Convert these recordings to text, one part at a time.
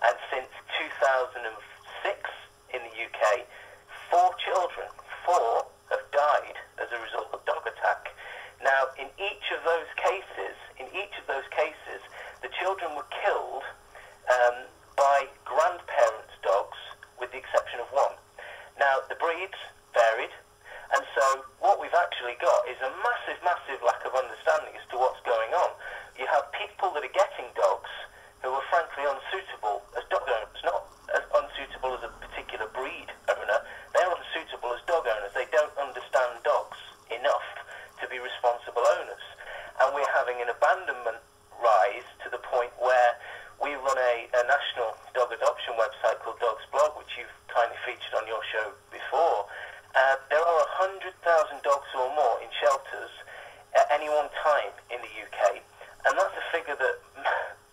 And since 2006 in the UK, 4 have died as a result of dog attack. Now, in each of those cases, the children were killed by grandparents' dogs, with the exception of one. Now, the breeds varied, and so what we've actually got is a massive, massive lack of understanding as to what's going on. You have people that are getting dogs who are frankly unsuitable as dog owners, not as unsuitable as a particular breed owner. They're unsuitable as dog owners. They don't understand dogs enough to be responsible owners. And we're having an abandonment rise to the point where we run a national dog adoption website called Dogs Blog, which you've kindly featured on your show before. There are 100,000 dogs or more in shelters at any one time in the UK, and that's a figure that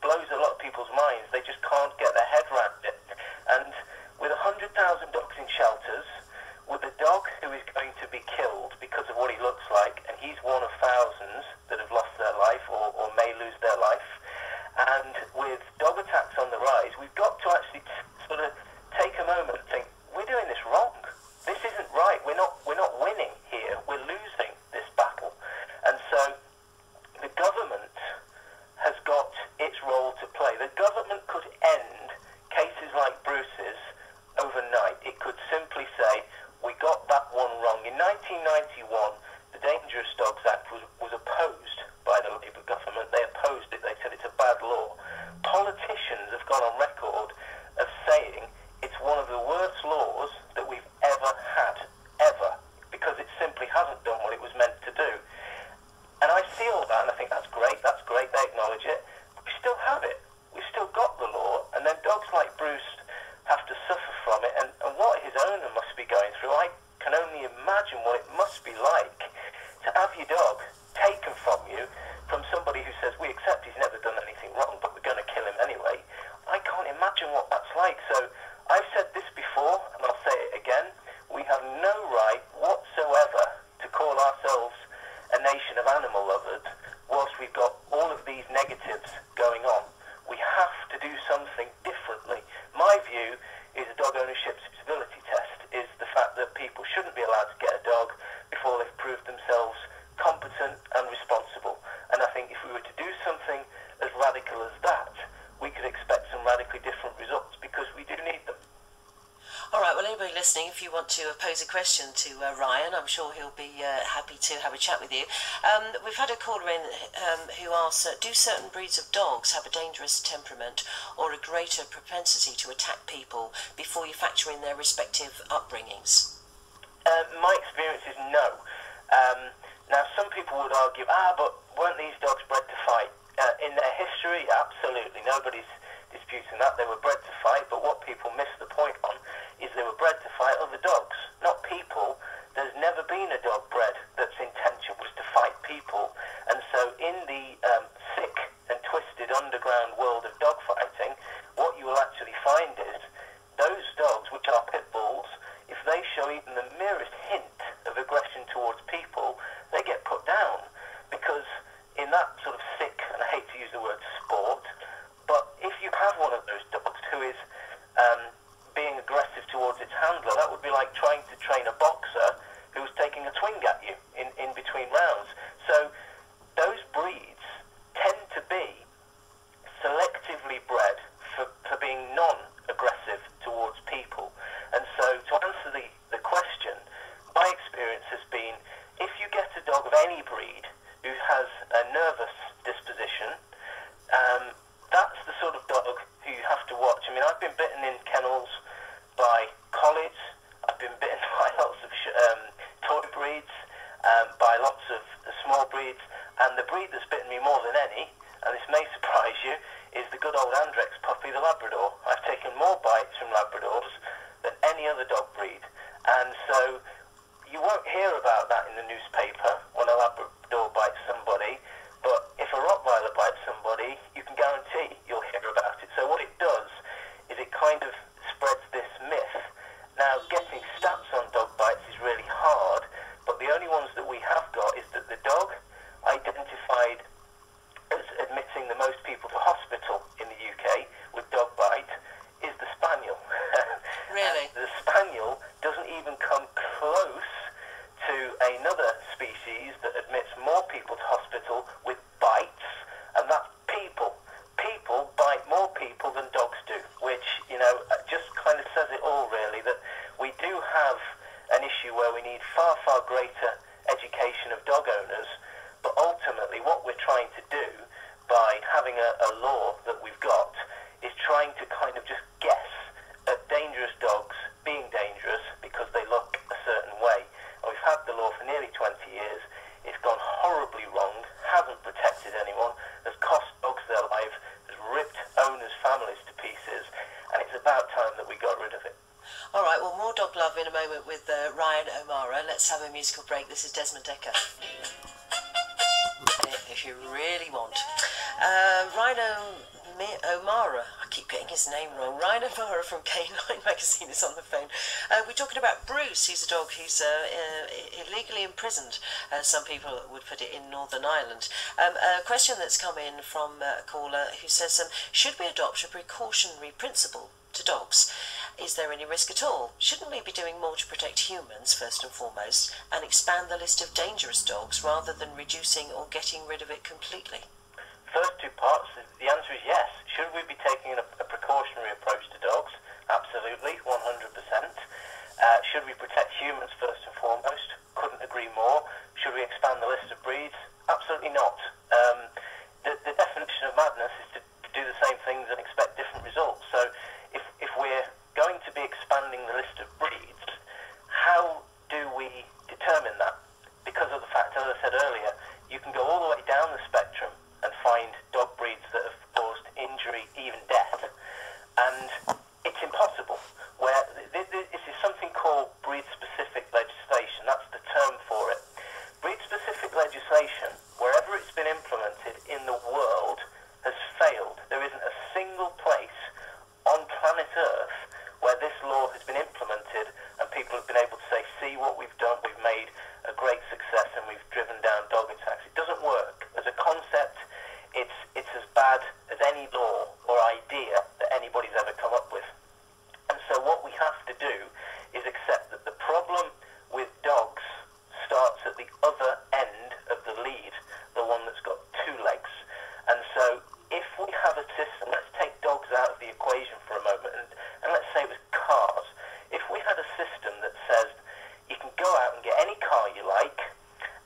blows a lot of people's minds. They just can't get their head around it. And with 100,000 dogs in shelters, with a dog who is going to be killed because of what he looks like, and he's one of thousands that have lost their life or may lose their life, and with dog attacks on the rise, we've got to actually sort of take a moment and think, we're doing this wrong. This isn't right. We're not winning here. We're losing this battle. And so the government has got its role to play. The government could end cases like Bruce's overnight. It could simply say, we got that one wrong. In 1991, the Dangerous Dogs Act was opposed by the Labour government. They opposed it. They said it's a bad law. Politicians have gone on record of saying it's one of the worst laws that we've ever had, because it simply hasn't done what it was meant to do. And I see all that, and I think that's great, they acknowledge it. We still have it. We've still got the law, and then dogs like Bruce have to suffer from it, and what his owner must be going through. I can only imagine what it must be like to have your dog taken from you, from somebody who says, we accept he's never done anything wrong, but we're going to kill him anyway. I can't imagine what that's like. So I've said this before, and I'll say it again. We have no right whatsoever to call ourselves a nation of animal lovers whilst we've got all of these negatives going on. We have to do something differently. My view is a dog ownership suitability test, is the fact that people shouldn't be allowed to get a dog before they've proved themselves competent and responsible. And I think if we were to do something as radical as that, we could expect some radically different results, because we do need them. All right, well, anybody listening, if you want to pose a question to Ryan, I'm sure he'll be happy to have a chat with you. We've had a caller in who asks, do certain breeds of dogs have a dangerous temperament or a greater propensity to attack people before you factor in their respective upbringings? My experience is no. Now, some people would argue, but weren't these dogs bred to fight? In their history, absolutely. Nobody's disputing that. They were bred to fight, but what people miss the point on is they were bred to fight other dogs, not people. There's never been a dog bred that's intention was to fight people. And so in the sick and twisted underground world of dog fighting, what you will actually find is those dogs, which are pit bulls, if they show even the merest hint of aggression towards people, they get put down. Because in that sort of sick, and I hate to use the word sport, but if you have one of those dogs who is being aggressive towards its handler, that would be like trying to train a boxer who was taking a swing at you in between rounds. So those breeds tend to be selectively bred for being non-aggressive towards people. And so to answer the question, my experience has been, if you get a dog of any breed who has a nervous disposition, that's the sort of dog who you have to watch. I mean, I've been bitten in kennels by collies, I've been bitten by lots of toy breeds, by lots of small breeds, and the breed that's bitten me more than any, and this may surprise you, is the good old Andrex puppy, the Labrador. I've taken more bites from Labradors than any other dog breed, and so you won't hear about that in the newspaper when a Labrador bites somebody, but if a Rottweiler bites somebody, you can guarantee you'll hear about it. So what it does is it kind of spreads this myth. Now, getting stats on dog bites is really hard, but the only ones that we have got is that the dog identified as admitting the most people to hospital in the UK with dog bite even come close to another species that admits more people to hospital with bites, and that's people. People bite more people than dogs do, which, just kind of says it all, really, that we do have an issue where we need far, far greater education of dog owners, but ultimately what we're trying to do by having a law that we've got is trying to kind of just guess at dangerous dogs being dangerous because they look a certain way. And we've had the law for nearly 20 years. It's gone horribly wrong, hasn't protected anyone, has cost dogs their lives, has ripped owners' families to pieces, and it's about time that we got rid of it. All right, well, more dog love in a moment with Ryan O'Meara. Let's have a musical break. This is Desmond Decker. If you really want. Ryan O'Meara, I keep getting his name wrong. Ryan O'Meara from K9 Magazine is on the phone. We're talking about Bruce. He's a dog who's illegally imprisoned, some people would put it, in Northern Ireland. A question that's come in from a caller who says, should we adopt a precautionary principle to dogs? Is there any risk at all? Shouldn't we be doing more to protect humans, first and foremost, and expand the list of dangerous dogs rather than reducing or getting rid of it completely? First two parts, the answer is yes. Should we be taking a precautionary approach to dogs? Absolutely, 100%. Should we protect humans first and foremost? Couldn't agree more. Should we expand the list of breeds? Absolutely not. The definition of madness is to do the same things and expect different results. So if we're going to be expanding the list of breeds, how do we determine that? Because of the fact, as I said earlier, you can go all the way down the spectrum and find dog breeds that have caused injury, even death, and it's impossible. Where this is something called breed-specific legislation. That's the term for it. Breed-specific legislation, wherever it's been implemented in the world, has failed. There isn't a single place on planet Earth where this law has been implemented and people have been able to say, see what we've done, we've made a great success and we've driven down dog attacks. It doesn't work. As a concept, it's as bad as any law or idea that anybody's ever come up with. And so what we have to do is accept that the problem with dogs starts at the other end of the lead, the one that's got two legs. And so if we have a system, let's take dogs out of the equation for a moment, and let's say it was cars. If we had a system that says you can go out and get any car you like,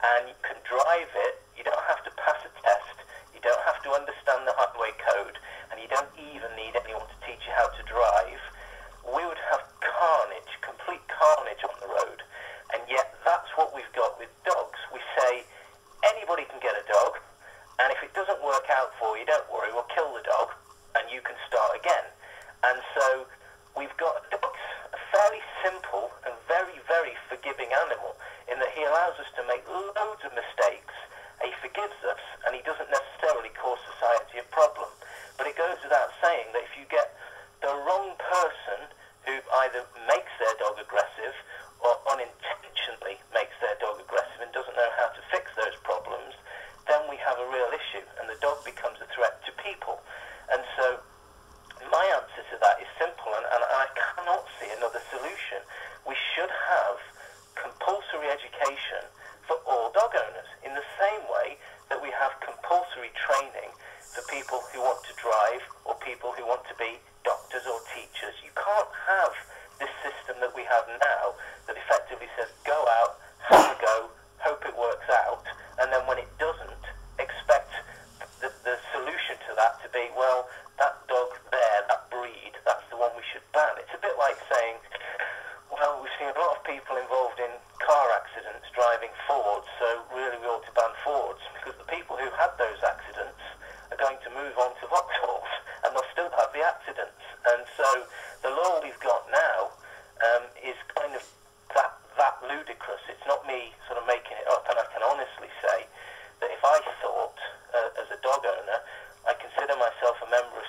and you can drive it, you don't have to pass a test, you don't have to understand the highway code, and you don't even need anyone to teach you how to drive, we would have carnage, complete carnage on the road. And yet that's what we've got with dogs. We say anybody can get a dog, and if it doesn't work out for you, don't worry, we'll kill the dog and you can start again. And so we've got dogs, a fairly simple and very, very forgiving animal, in that he allows us to make loads of mistakes, he forgives us, and he doesn't necessarily cause society a problem. But it goes without saying that if you get the wrong person who either makes their dog aggressive or unintentionally makes their dog aggressive and doesn't know how to fix those problems, then we have a real issue and the dog becomes a threat to people. And so my answer to that is simple, and I cannot see another solution. We should have compulsory education for all dog owners in the same way that we have compulsory training for people who want to drive or people who want to be doctors or teachers. You can't have this system that we have now that effectively says go out, have a go, hope it works out, and then when it doesn't, expect the solution to that to be, well, that dog there, that breed, that's the one we should ban. It's a bit like saying, well, we've seen a lot of people involved in car accidents driving Fords, so really we ought to ban Fords, because the people who had those accidents are going to move on to Vauxhalls, and they'll still have the accidents. And so the law we've got now is kind of that ludicrous. It's not me sort of making it up, and I can honestly say that if I thought, as a dog owner, I consider myself a member of